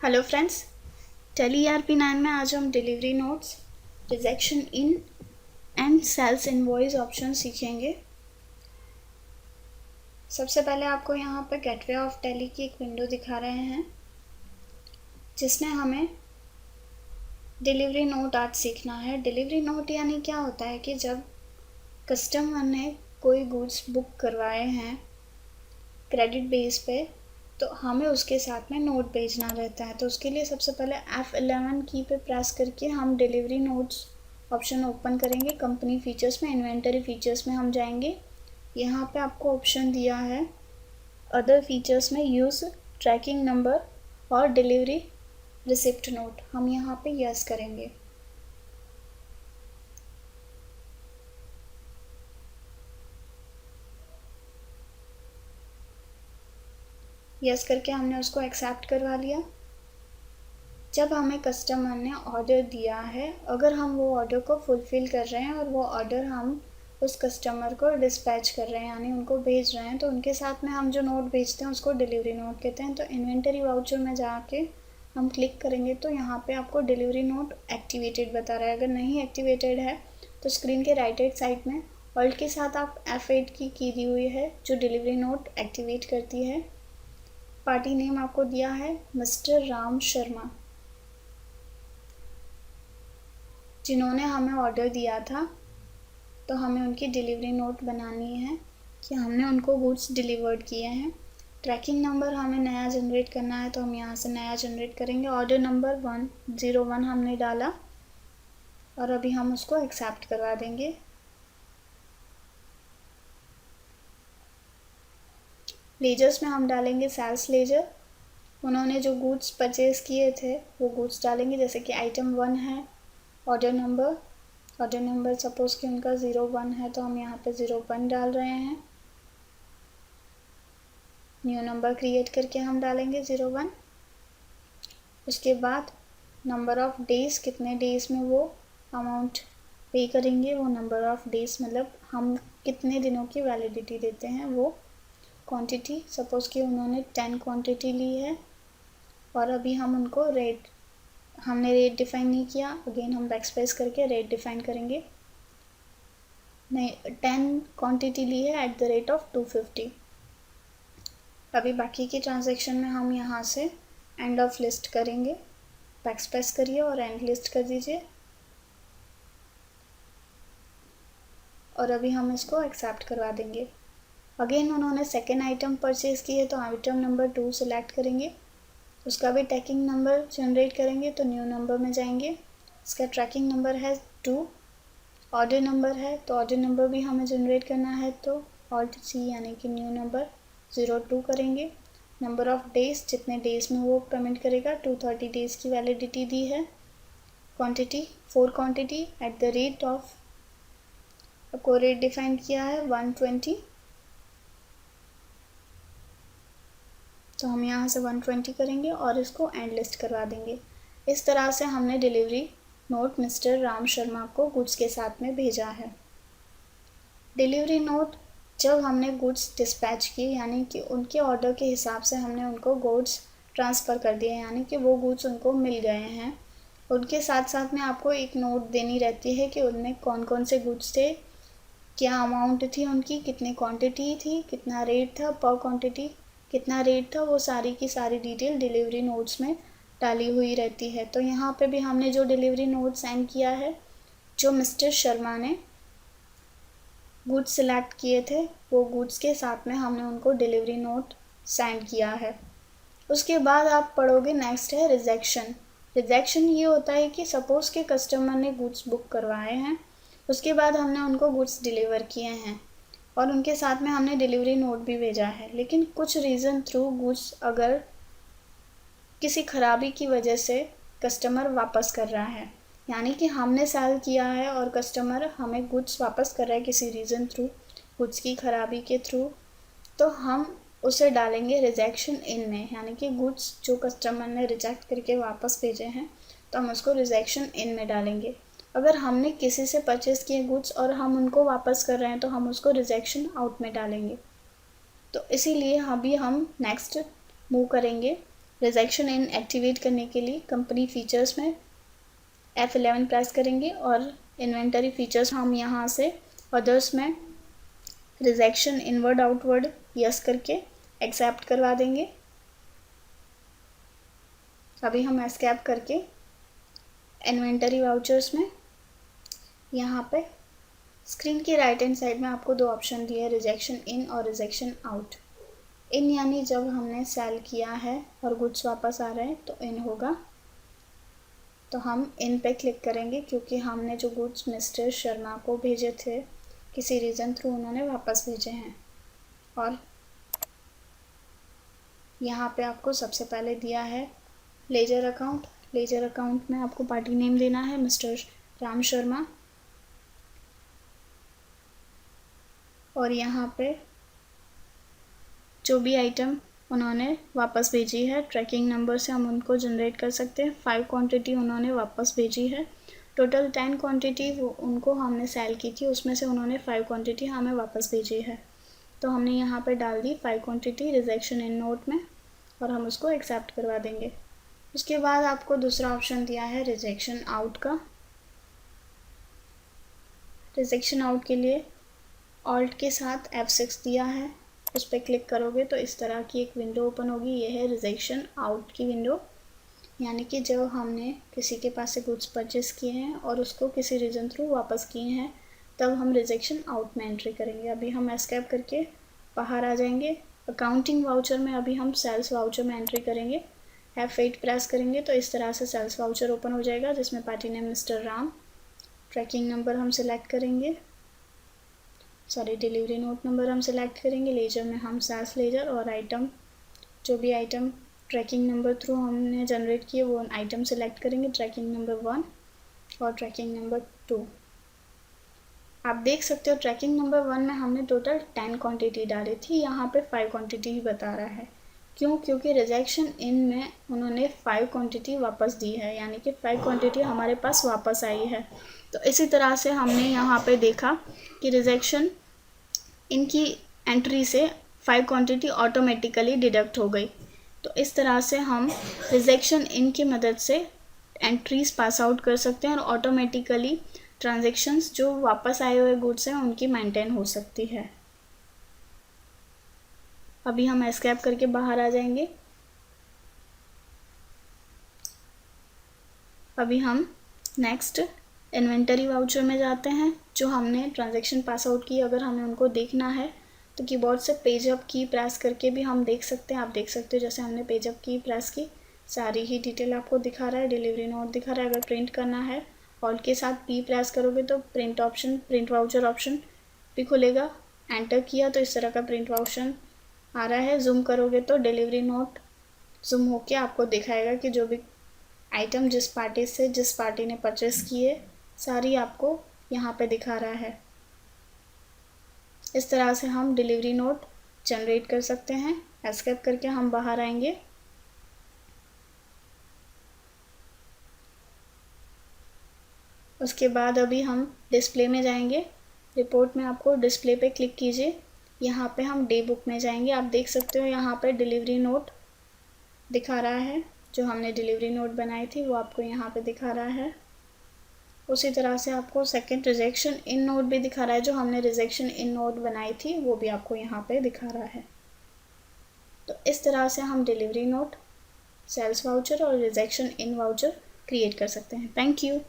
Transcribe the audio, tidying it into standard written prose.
Hello friends, tele ERP9 में आज हम delivery notes, rejection in and sales invoice option सीखेंगे। सबसे पहले आपको यहाँ पर गेटवे ऑफ टेली की एक विंडो दिखा रहे हैं जिसमें हमें डिलीवरी नोट आज सीखना है। डिलीवरी नोट यानी क्या होता है कि जब कस्टमर ने कोई गुड्स बुक करवाए हैं क्रेडिट बेस पे, तो हमें उसके साथ में नोट भेजना रहता है। तो उसके लिए सबसे पहले F11 की पे प्रेस करके हम डिलीवरी नोट्स ऑप्शन ओपन करेंगे। कंपनी फीचर्स में, इन्वेंटरी फीचर्स में हम जाएंगे। यहाँ पे आपको ऑप्शन दिया है अदर फीचर्स में यूज़ ट्रैकिंग नंबर और डिलीवरी रिसिप्ट नोट। हम यहाँ पे यस करेंगे। यस करके हमने उसको एक्सेप्ट करवा लिया। जब हमें कस्टमर ने ऑर्डर दिया है, अगर हम वो ऑर्डर को फुलफ़िल कर रहे हैं और वो ऑर्डर हम उस कस्टमर को डिस्पैच कर रहे हैं यानी उनको भेज रहे हैं, तो उनके साथ में हम जो नोट भेजते हैं उसको डिलीवरी नोट कहते हैं। तो इन्वेंटरी वाउचर में जाके हम क्लिक करेंगे तो यहाँ पे आपको डिलीवरी नोट एक्टिवेटेड बता रहा है। अगर नहीं एक्टिवेटेड है तो स्क्रीन के राइट हैंड साइड में ऑल्ट के साथ आप F8 की दी हुई है जो डिलीवरी नोट एक्टिवेट करती है। पार्टी नेम आपको दिया है मिस्टर राम शर्मा, जिन्होंने हमें ऑर्डर दिया था। तो हमें उनकी डिलीवरी नोट बनानी है कि हमने उनको गुड्स डिलीवर्ड किए हैं। ट्रैकिंग नंबर हमें नया जनरेट करना है, तो हम यहाँ से नया जनरेट करेंगे। ऑर्डर नंबर 101 हमने डाला और अभी हम उसको एक्सेप्ट करवा देंगे। लेजर्स में हम डालेंगे सेल्स लेजर। उन्होंने जो गुड्स परचेज़ किए थे वो गुड्स डालेंगे, जैसे कि आइटम 1 है। ऑर्डर नंबर सपोज़ कि उनका 01 है, तो हम यहाँ पे 01 डाल रहे हैं। न्यू नंबर क्रिएट करके हम डालेंगे 01। उसके बाद नंबर ऑफ़ डेज़, कितने डेज़ में वो अमाउंट पे करेंगे, वो नंबर ऑफ़ डेज़ मतलब हम कितने दिनों की वैलिडिटी देते हैं। वो क्वांटिटी, सपोज़ कि उन्होंने 10 क्वांटिटी ली है और अभी हम उनको हमने रेट डिफ़ाइन नहीं किया। अगेन हम बैकस्पेस करके रेट डिफ़ाइन करेंगे। नहीं, 10 क्वांटिटी ली है @250। अभी बाकी की ट्रांजैक्शन में हम यहाँ से एंड ऑफ लिस्ट करेंगे। बैकस्पेस करिए और एंड लिस्ट कर दीजिए और अभी हम इसको एक्सेप्ट करवा देंगे। अगेन उन्होंने सेकेंड आइटम परचेज़ की है, तो आइटम नंबर 2 सेलेक्ट करेंगे। उसका भी ट्रैकिंग नंबर जनरेट करेंगे, तो न्यू नंबर में जाएंगे। इसका ट्रैकिंग नंबर है 2। ऑर्डर नंबर है, तो ऑर्डर नंबर भी हमें जनरेट करना है, तो ऑल्ट C यानी कि न्यू नंबर 02 करेंगे। नंबर ऑफ़ डेज़, जितने डेज़ में वो पेमेंट करेगा, 230 डेज़ की वैलिडिटी दी है। क्वांटिटी 4 क्वांटिटी @ आपको रेट डिफाइन किया है 120, तो हम यहाँ से 120 करेंगे और इसको एंड लिस्ट करवा देंगे। इस तरह से हमने delivery note mister Ram Sharma को गुड्स के साथ में भेजा है। डिलीवरी नोट जब हमने गुड्स डिस्पैच किए यानी कि उनके ऑर्डर के हिसाब से हमने उनको गुड्स ट्रांसफ़र कर दिए, यानी कि वो गुड्स उनको मिल गए हैं, उनके साथ साथ में आपको एक नोट देनी रहती है कि उनमें कौन कौन से गुड्स थे, क्या अमाउंट थी उनकी, कितनी क्वांटिटी थी, कितना रेट था पर क्वांटिटी, कितना रेट था, वो सारी की सारी डिटेल डिलीवरी नोट्स में डाली हुई रहती है। तो यहाँ पे भी हमने जो डिलीवरी नोट सेंड किया है, जो मिस्टर शर्मा ने गुड्स सिलेक्ट किए थे, वो गुड्स के साथ में हमने उनको डिलीवरी नोट सेंड किया है। उसके बाद आप पढ़ोगे, नेक्स्ट है रिजेक्शन। रिजेक्शन ये होता है कि सपोज़ के कस्टमर ने गुड्स बुक करवाए हैं, उसके बाद हमने उनको गुड्स डिलीवर किए हैं और उनके साथ में हमने डिलीवरी नोट भी भेजा है, लेकिन कुछ रीज़न थ्रू गुड्स अगर किसी ख़राबी की वजह से कस्टमर वापस कर रहा है, यानी कि हमने सेल किया है और कस्टमर हमें गुड्स वापस कर रहा है किसी रीज़न थ्रू, गुड्स की ख़राबी के थ्रू, तो हम उसे डालेंगे रिजेक्शन इन में, यानी कि गुड्स जो कस्टमर ने रिजेक्ट करके वापस भेजे हैं तो हम उसको रिजेक्शन इन में डालेंगे। अगर हमने किसी से परचेज़ किए गुड्स और हम उनको वापस कर रहे हैं तो हम उसको रिजेक्शन आउट में डालेंगे। तो इसीलिए अभी हम नेक्स्ट मूव करेंगे। रिजेक्शन इन एक्टिवेट करने के लिए कंपनी फीचर्स में F11 प्रेस करेंगे और इन्वेंटरी फीचर्स हम यहाँ से अदर्स में रिजेक्शन इनवर्ड आउटवर्ड यस करके एक्सेप्ट करवा देंगे। अभी हम एस्केप करके इन्वेंटरी वाउचर्स में यहाँ पे स्क्रीन की राइट हैंड साइड में आपको दो ऑप्शन दिए हैं, रिजेक्शन इन और रिजेक्शन आउट। इन यानी जब हमने सेल किया है और गुड्स वापस आ रहे हैं तो इन होगा, तो हम इन पे क्लिक करेंगे क्योंकि हमने जो गुड्स मिस्टर शर्मा को भेजे थे किसी रीज़न थ्रू उन्होंने वापस भेजे हैं। और यहाँ पे आपको सबसे पहले दिया है लेजर अकाउंट। लेजर अकाउंट में आपको पार्टी नेम देना है मिस्टर राम शर्मा, और यहाँ पे जो भी आइटम उन्होंने वापस भेजी है ट्रैकिंग नंबर से हम उनको जनरेट कर सकते हैं। 5 क्वांटिटी उन्होंने वापस भेजी है, टोटल 10 क्वांटिटी उनको हमने सेल की थी, उसमें से उन्होंने 5 क्वांटिटी हमें वापस भेजी है, तो हमने यहाँ पे डाल दी 5 क्वांटिटी रिजेक्शन इन नोट में और हम उसको एक्सेप्ट करवा देंगे। उसके बाद आपको दूसरा ऑप्शन दिया है रिजेक्शन आउट का। रिजेक्शन आउट के लिए ऑल्ट के साथ F6 दिया है, उस पर क्लिक करोगे तो इस तरह की एक विंडो ओपन होगी। ये है रिजेक्शन आउट की विंडो, यानी कि जब हमने किसी के पास से गुड्स परचेस किए हैं और उसको किसी रीज़न थ्रू वापस किए हैं तब हम रिजेक्शन आउट में एंट्री करेंगे। अभी हम एस्केप करके बाहर आ जाएंगे। अकाउंटिंग वाउचर में अभी हम सेल्स वाउचर में एंट्री करेंगे। F8 प्रेस करेंगे तो इस तरह से सेल्स वाउचर ओपन हो जाएगा जिसमें party name mister Ram, tracking number हम सिलेक्ट करेंगे, डिलीवरी नोट नंबर हम सिलेक्ट करेंगे, लेजर में हम सेल्स लेजर और आइटम जो भी आइटम ट्रैकिंग नंबर थ्रू हमने जनरेट किए वो आइटम सिलेक्ट करेंगे, ट्रैकिंग नंबर 1 और ट्रैकिंग नंबर 2। आप देख सकते हो ट्रैकिंग नंबर 1 में हमने टोटल 10 क्वांटिटी डाली थी, यहाँ पे 5 क्वांटिटी ही बता रहा है। क्यों? क्योंकि रिजेक्शन इन में उन्होंने 5 क्वांटिटी वापस दी है, यानी कि 5 क्वांटिटी हमारे पास वापस आई है। तो इसी तरह से हमने यहाँ पे देखा कि रिजेक्शन इनकी एंट्री से 5 क्वांटिटी ऑटोमेटिकली डिडक्ट हो गई। तो इस तरह से हम रिजेक्शन इन की मदद से एंट्रीज पास आउट कर सकते हैं और ऑटोमेटिकली ट्रांजैक्शंस जो वापस आए हुए गुड्स हैं उनकी मेंटेन हो सकती है। अभी हम एस्केप करके बाहर आ जाएंगे। अभी हम नेक्स्ट इन्वेंटरी वाउचर में जाते हैं। जो हमने ट्रांजैक्शन पास आउट की अगर हमें उनको देखना है तो कीबोर्ड से पेज अप की प्रेस करके भी हम देख सकते हैं। आप देख सकते हो जैसे हमने पेज अप की प्रेस की सारी ही डिटेल आपको दिखा रहा है, डिलीवरी नोट दिखा रहा है। अगर प्रिंट करना है ऑल्ट के साथ P प्रेस करोगे तो print option, print voucher option भी खुलेगा। एंटर किया तो इस तरह का प्रिंट वाउचर आ रहा है। जूम करोगे तो डिलीवरी नोट जूम होके आपको दिखाएगा कि जो भी आइटम जिस पार्टी ने परचेस किए सारी आपको यहाँ पे दिखा रहा है। इस तरह से हम डिलीवरी नोट जनरेट कर सकते हैं। एस्केप करके हम बाहर आएंगे। उसके बाद अभी हम डिस्प्ले में जाएंगे। रिपोर्ट में आपको डिस्प्ले पे क्लिक कीजिए। यहाँ पे हम डे बुक में जाएंगे। आप देख सकते हो यहाँ पे डिलीवरी नोट दिखा रहा है। जो हमने डिलीवरी नोट बनाई थी वो आपको यहाँ पे दिखा रहा है। उसी तरह से आपको सेकंड रिजेक्शन इन नोट भी दिखा रहा है। जो हमने रिजेक्शन इन नोट बनाई थी वो भी आपको यहाँ पे दिखा रहा है। तो इस तरह से हम डिलीवरी नोट, सेल्स वाउचर और रिजेक्शन इन वाउचर क्रिएट कर सकते हैं। Thank you.